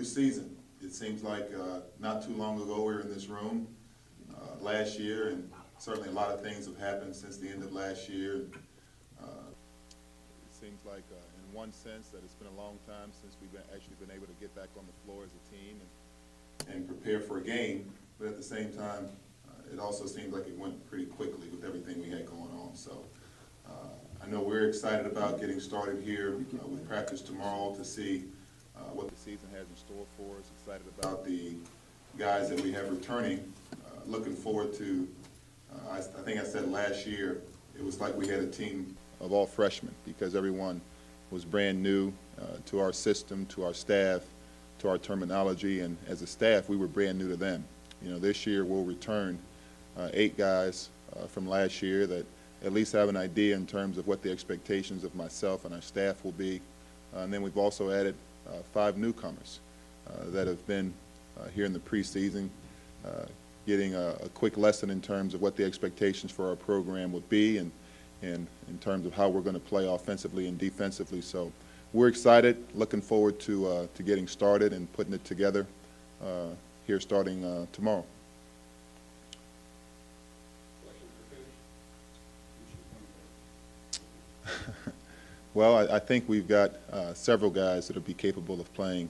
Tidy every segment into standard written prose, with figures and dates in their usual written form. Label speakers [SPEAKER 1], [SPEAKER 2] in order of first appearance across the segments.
[SPEAKER 1] season. It seems like not too long ago we were in this room last year, and certainly a lot of things have happened since the end of last year. It seems like in one sense that it's been a long time since we've actually been able to get back on the floor as a team and prepare for a game, but at the same time it also seems like it went pretty quickly with everything we had going on. So I know we're excited about getting started here with practice tomorrow to see what the season has in store for us. Excited about the guys that we have returning. Looking forward to, I think I said last year, it was like we had a team of all freshmen because everyone was brand new to our system, to our staff, to our terminology, and as a staff, we were brand new to them. You know, this year we'll return 8 guys from last year that at least have an idea in terms of what the expectations of myself and our staff will be. And then we've also added 5 newcomers that have been here in the preseason, getting a quick lesson in terms of what the expectations for our program would be and in terms of how we're going to play offensively and defensively. So we're excited, looking forward to getting started and putting it together here starting tomorrow. Well, I think we've got several guys that will be capable of playing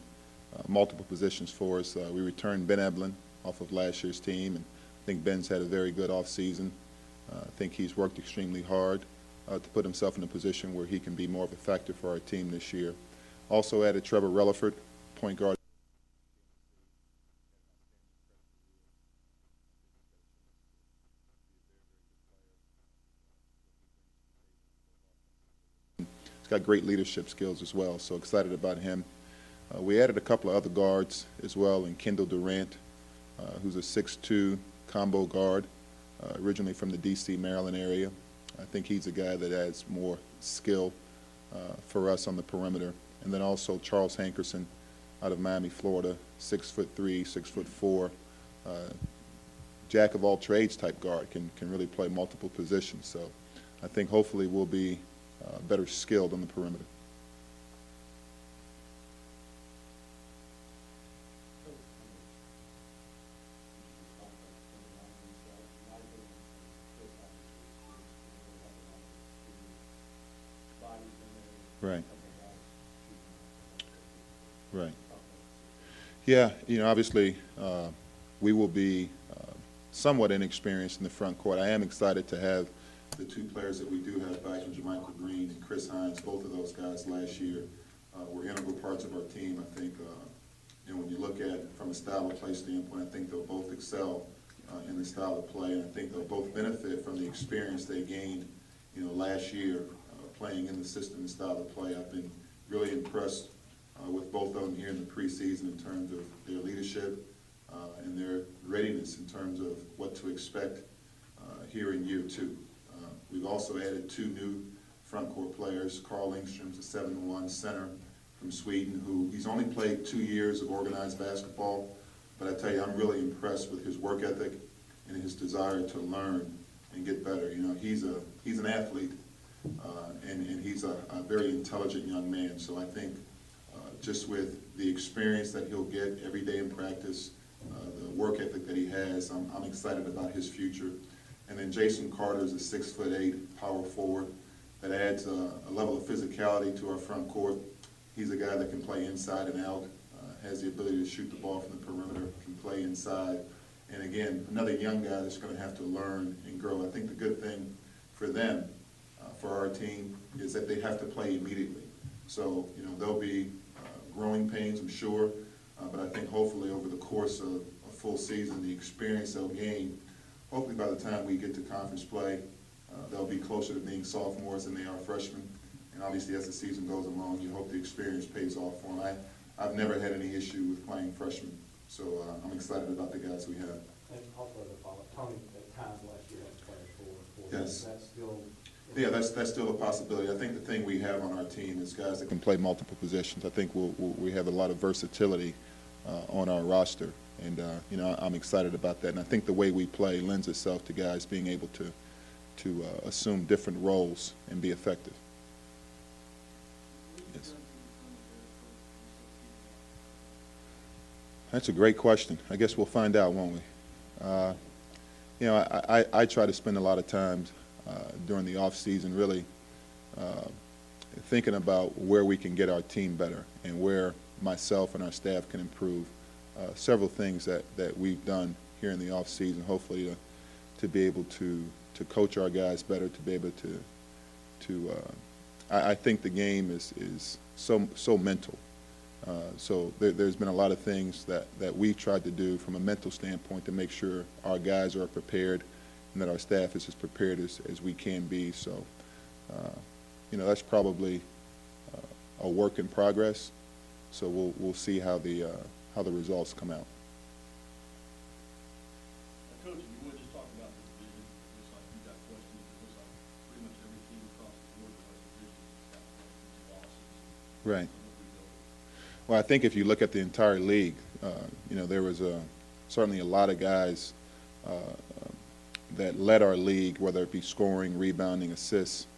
[SPEAKER 1] multiple positions for us. We returned Ben Eblin off of last year's team, and I think Ben's had a very good offseason. I think he's worked extremely hard to put himself in a position where he can be more of a factor for our team this year. Also added Trevor Relaford, point guard. He's got great leadership skills as well, so excited about him. We added a couple of other guards as well, and Kendall Durant, who's a 6'2" combo guard, originally from the D.C., Maryland area. I think he's a guy that adds more skill for us on the perimeter. And then also Charles Hankerson out of Miami, Florida, 6'3", 6'4", jack of all trades type guard, can really play multiple positions. So I think hopefully we'll be better skilled on the perimeter. Right. Right. Yeah, you know, obviously we will be somewhat inexperienced in the front court. I am excited to have the 2 players that we do have back in JaMychal Green and Chris Hines. Both of those guys last year were integral parts of our team. I think, you know, when you look at it from a style of play standpoint, I think they'll both excel in the style of play, and I think they'll both benefit from the experience they gained, you know, last year playing in the system and style of play. I've been really impressed with both of them here in the preseason in terms of their leadership and their readiness in terms of what to expect here in year 2. We've also added 2 new front court players. Carl Lindstrom's a 7'1" center from Sweden, who he's only played 2 years of organized basketball, but I tell you, I'm really impressed with his work ethic and his desire to learn and get better. You know, he's an athlete, and he's a very intelligent young man. So I think just with the experience that he'll get every day in practice, the work ethic that he has, I'm excited about his future. And then Jason Carter is a 6'8" power forward that adds a level of physicality to our front court. He's a guy that can play inside and out, has the ability to shoot the ball from the perimeter, can play inside. And again, another young guy that's going to have to learn and grow. I think the good thing for them, for our team, is that they have to play immediately. So, you know, there'll be growing pains, I'm sure, but I think hopefully over the course of a full season, the experience they'll gain, hopefully by the time we get to conference play, they'll be closer to being sophomores than they are freshmen. And obviously as the season goes along, you hope the experience pays off for them. I've never had any issue with playing freshmen, so I'm excited about the guys we have.
[SPEAKER 2] And also the follow-up, Tony at times last year has played for
[SPEAKER 1] yes.
[SPEAKER 2] That's still...
[SPEAKER 1] Yeah, that's still a possibility. I think the thing we have on our team is guys that can play multiple positions. I think we have a lot of versatility on our roster, and you know, I'm excited about that. And I think the way we play lends itself to guys being able to assume different roles and be effective. Yes. That's a great question. I guess we'll find out, won't we? You know, I try to spend a lot of time during the off season really thinking about where we can get our team better and where myself and our staff can improve. Several things that we've done here in the off season, hopefully to be able to coach our guys better, to be able to I think the game is so mental. So there's been a lot of things that we've tried to do from a mental standpoint to make sure our guys are prepared and that our staff is as prepared as we can be. So, you know, that's probably a work in progress. So we'll see how the results come out.
[SPEAKER 3] Coach, if you would just talk about this division, it looks like you've got questions. It looks like pretty much every team across the board in the West Division has got questions, losses.
[SPEAKER 1] Right. Well, I think if you look at the entire league, you know, there was certainly a lot of guys that led our league, whether it be scoring, rebounding, assists,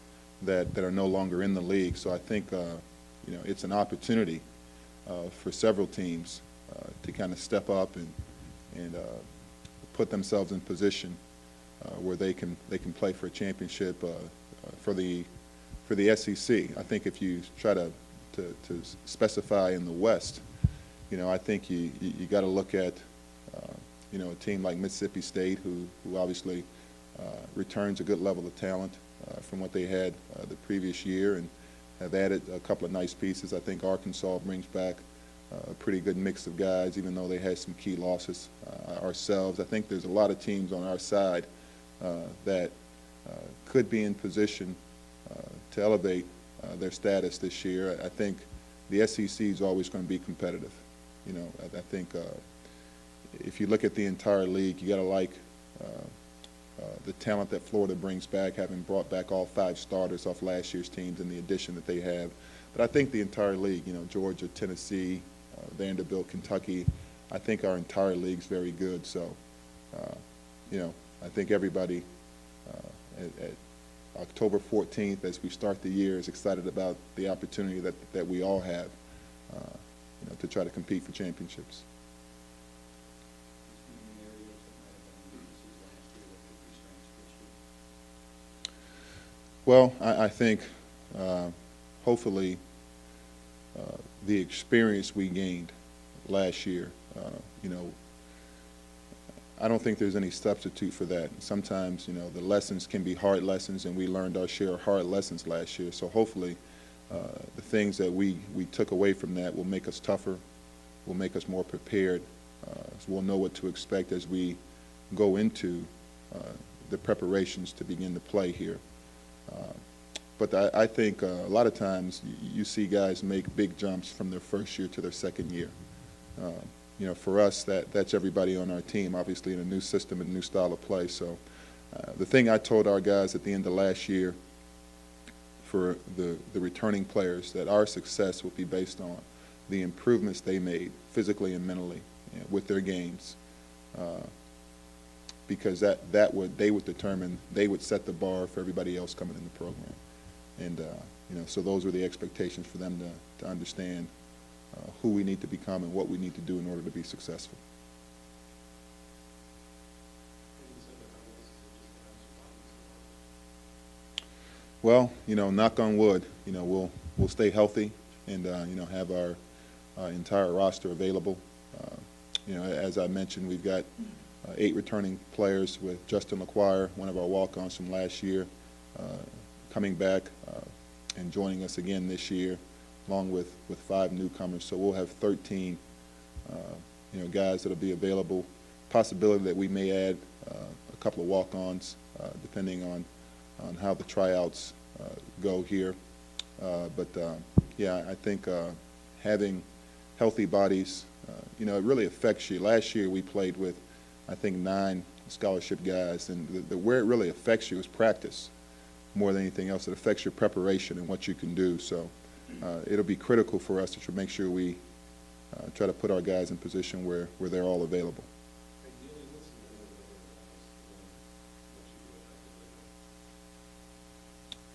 [SPEAKER 1] that are no longer in the league. So I think, you know, it's an opportunity for several teams to kind of step up and put themselves in position where they can play for a championship for the SEC. I think if you try to specify in the West, you know, I think you got to look at, you know, a team like Mississippi State, who obviously returns a good level of talent from what they had the previous year and have added a couple of nice pieces. I think Arkansas brings back a pretty good mix of guys, even though they had some key losses ourselves. I think there's a lot of teams on our side that could be in position to elevate their status this year. I think the SEC is always going to be competitive. You know, I think if you look at the entire league, you got to like the talent that Florida brings back, having brought back all 5 starters off last year's teams and the addition that they have. But I think the entire league, you know, Georgia, Tennessee, Vanderbilt, Kentucky, I think our entire league's very good. So, you know, I think everybody at October 14th, as we start the year, is excited about the opportunity that we all have, you know, to try to compete for championships. Well, I think hopefully the experience we gained last year, you know, I don't think there's any substitute for that. Sometimes, you know, the lessons can be hard lessons, and we learned our share of hard lessons last year. So hopefully the things that we took away from that will make us tougher, will make us more prepared. So we'll know what to expect as we go into the preparations to begin to play here. But I think a lot of times you see guys make big jumps from their first year to their second year. You know, for us, that's everybody on our team, obviously in a new system and new style of play. So the thing I told our guys at the end of last year for the returning players, that our success would be based on the improvements they made physically and mentally, you know, with their games. Because they would determine, they would set the bar for everybody else coming in the program. And, you know, so those were the expectations for them to understand who we need to become and what we need to do in order to be successful. Well, you know, knock on wood, you know, we'll stay healthy and, you know, have our entire roster available. You know, as I mentioned, we've got 8 returning players, with Justin LaQuire, one of our walk-ons from last year, coming back and joining us again this year, along with 5 newcomers. So we'll have 13, you know, guys that'll be available. Possibility that we may add a couple of walk-ons, depending on how the tryouts go here. But yeah, I think having healthy bodies, you know, it really affects you. Last year we played with, I think, 9 scholarship guys, and where it really affects you is practice more than anything else. It affects your preparation and what you can do. So it'll be critical for us to make sure we try to put our guys in position where they're all available.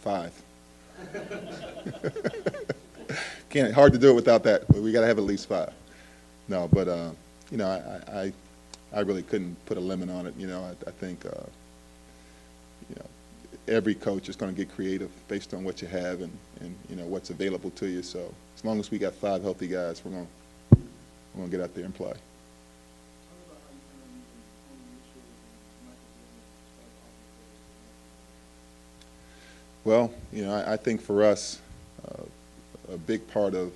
[SPEAKER 1] 5. Hard to do it without that. We got to have at least 5. No, but you know, I really couldn't put a limit on it. You know, I think, you know, every coach is going to get creative based on what you have and, you know, what's available to you. So as long as we got 5 healthy guys, we're going to get out there and play.
[SPEAKER 3] Talk about how you kind of want to make sure that Michael Jordan starts off.
[SPEAKER 1] Well, you know, I think for us, a big part of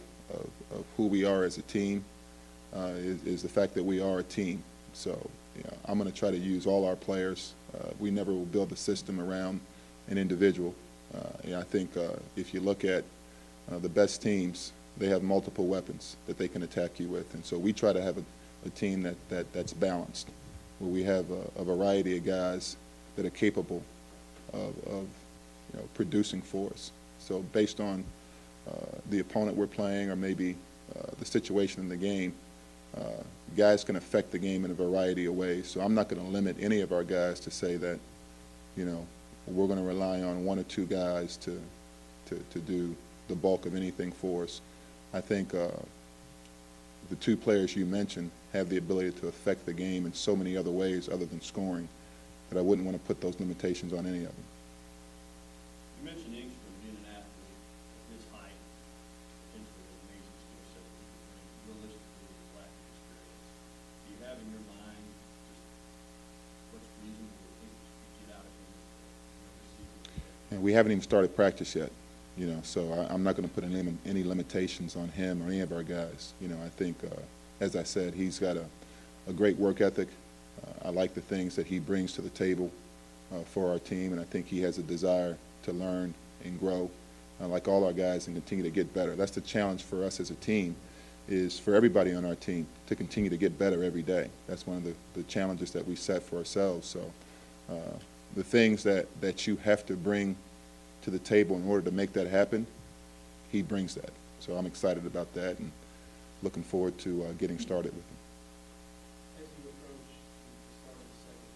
[SPEAKER 1] who we are as a team is the fact that we are a team. So, you know, I'm going to try to use all our players. We never will build a system around an individual. You know, I think if you look at the best teams, they have multiple weapons that they can attack you with. And so we try to have a team that's balanced, where we have a variety of guys that are capable of you know, producing for us. So based on the opponent we're playing or maybe the situation in the game, guys can affect the game in a variety of ways. So I'm not going to limit any of our guys to say that, you know, we're going to rely on 1 or 2 guys to do the bulk of anything for us. I think the 2 players you mentioned have the ability to affect the game in so many other ways other than scoring that I wouldn't want to put those limitations on any of them.
[SPEAKER 3] You mentioned Engstrom being an athlete at his height, potentially an amazing skill set that he could bring, realistically, his lack of experience. Do you have in your mind just what's reasonable to think you get out of him this season?
[SPEAKER 1] And we haven't even started practice yet, you know, so I'm not going to put any limitations on him or any of our guys. You know, I think, as I said, he's got a great work ethic. I like the things that he brings to the table for our team, and I think he has a desire to learn and grow, like all our guys, and continue to get better. That's the challenge for us as a team, is for everybody on our team to continue to get better every day. That's one of the challenges that we set for ourselves. So the things that you have to bring to the table in order to make that happen, he brings that. So I'm excited about that and looking forward to getting started with him.
[SPEAKER 2] As you approach the start of your second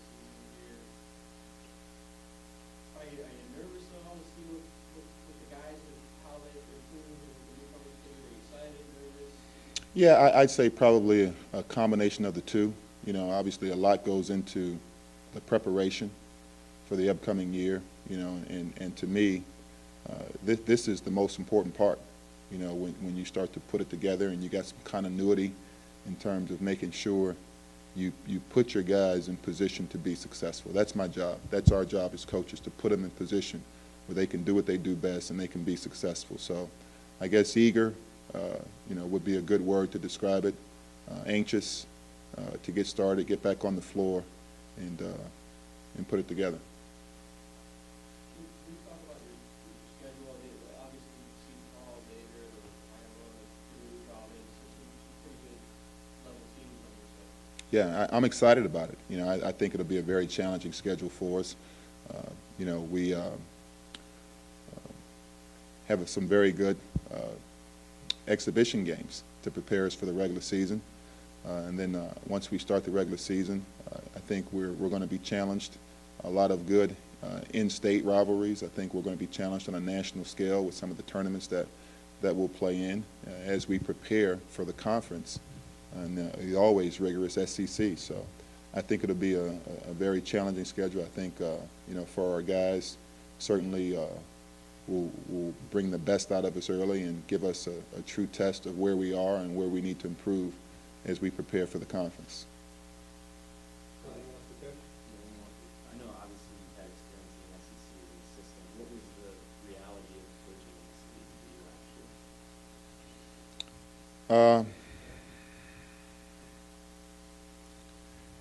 [SPEAKER 2] season here, are you nervous at all to see what the guys and how they're doing with the newcomers do? Are you excited, nervous?
[SPEAKER 1] Yeah, I'd say probably a combination of the two. You know, obviously a lot goes into the preparation for the upcoming year, you know, and to me, this is the most important part, you know, when you start to put it together and you got some continuity in terms of making sure you put your guys in position to be successful. That's my job. That's our job as coaches, to put them in position where they can do what they do best and they can be successful. So I guess eager, you know, would be a good word to describe it. Anxious to get started, get back on the floor, and put it together.
[SPEAKER 2] Can you talk about your schedule? Obviously, Seton Hall, Xavier, Iowa, Purdue, Providence, some pretty good level teams on your schedule.
[SPEAKER 1] Yeah, I'm excited about it. You know, I think it'll be a very challenging schedule for us. You know, we have some very good exhibition games to prepare us for the regular season. And then once we start the regular season, I think we're going to be challenged. A lot of good in-state rivalries. I think we're going to be challenged on a national scale with some of the tournaments that we'll play in as we prepare for the conference. And the always rigorous SEC. So I think it'll be a very challenging schedule. I think, you know, for our guys, certainly will bring the best out of us early and give us a true test of where we are and where we need to improve as we prepare for the conference.
[SPEAKER 4] I know obviously you've had experience in the SEC and the system. What was the reality of coaching in the SEC for you last year?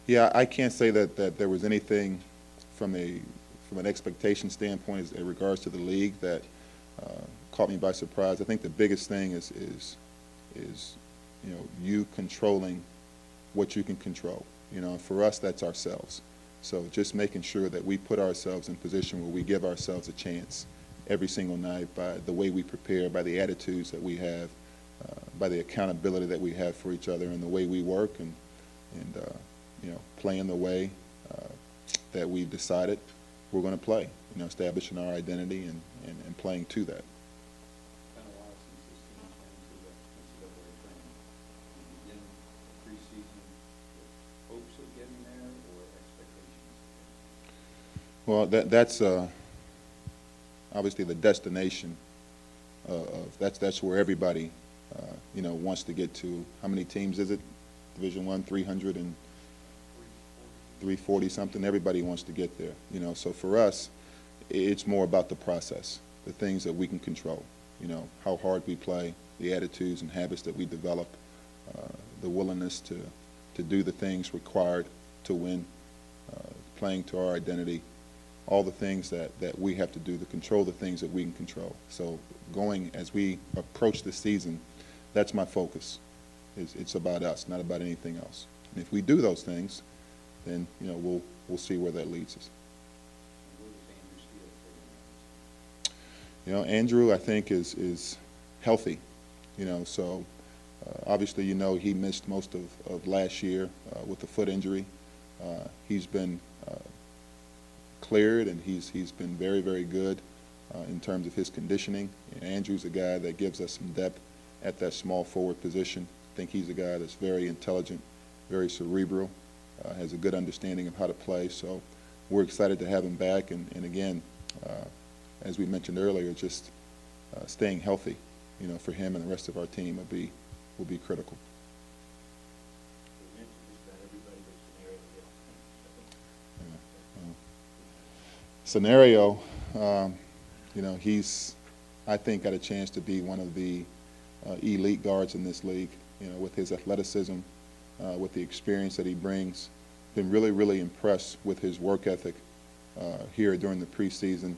[SPEAKER 1] Yeah, I can't say that there was anything from an expectation standpoint in regards to the league that caught me by surprise. I think the biggest thing is you know, you controlling what you can control. You know, for us, that's ourselves. So just making sure that we put ourselves in position where we give ourselves a chance every single night by the way we prepare, by the attitudes that we have, by the accountability that we have for each other, and the way we work, and you know, playing the way that we've decided we're going to play. You know, establishing our identity and playing to that.
[SPEAKER 4] It's been a while since this team's been to the NCAA tournament. In preseason,
[SPEAKER 1] Well, that's obviously the destination that's where everybody wants to get to. How many teams is it? Division I, 300 and 340 something. Everybody wants to get there. So for us, it's more about the process, the things that we can control. How hard we play, the attitudes and habits that we develop, the willingness to do the things required to win, playing to our identity, all the things that we have to do to control the things that we can control. So going as we approach the season, that's my focus. It's about us, not about anything else. And if we do those things, then we'll see where that leads us. Andrew, I think, is healthy. So obviously, he missed most of last year with the foot injury. He's been cleared, and he's been very, very good in terms of his conditioning. Andrew's a guy that gives us some depth at that small forward position. I think he's a guy that's very intelligent, very cerebral, has a good understanding of how to play. So we're excited to have him back. And again, as we mentioned earlier, just staying healthy, for him and the rest of our team will be critical. Scenario, he's, I think, got a chance to be one of the elite guards in this league, with his athleticism, with the experience that he brings. Been really, really impressed with his work ethic here during the preseason.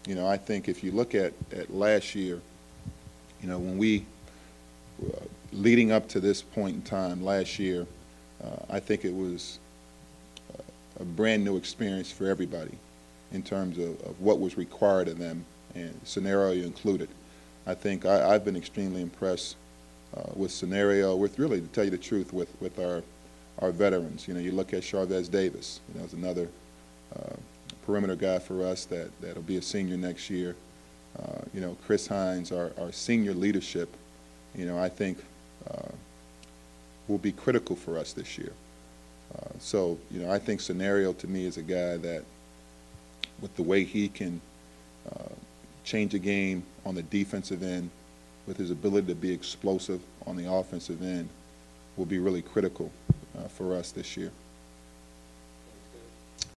[SPEAKER 1] I think if you look at last year, when we, leading up to this point in time last year, I think it was a brand new experience for everybody in terms of what was required of them, and Scenario included. I think I've been extremely impressed with Scenario, with really, to tell you the truth, with our veterans. You look at Charvez Davis, is another perimeter guy for us that'll be a senior next year. Chris Hines, our senior leadership, I think will be critical for us this year. So, I think Scenario to me is a guy that, with the way he can change a game on the defensive end, with his ability to be explosive on the offensive end, will be really critical for us this year.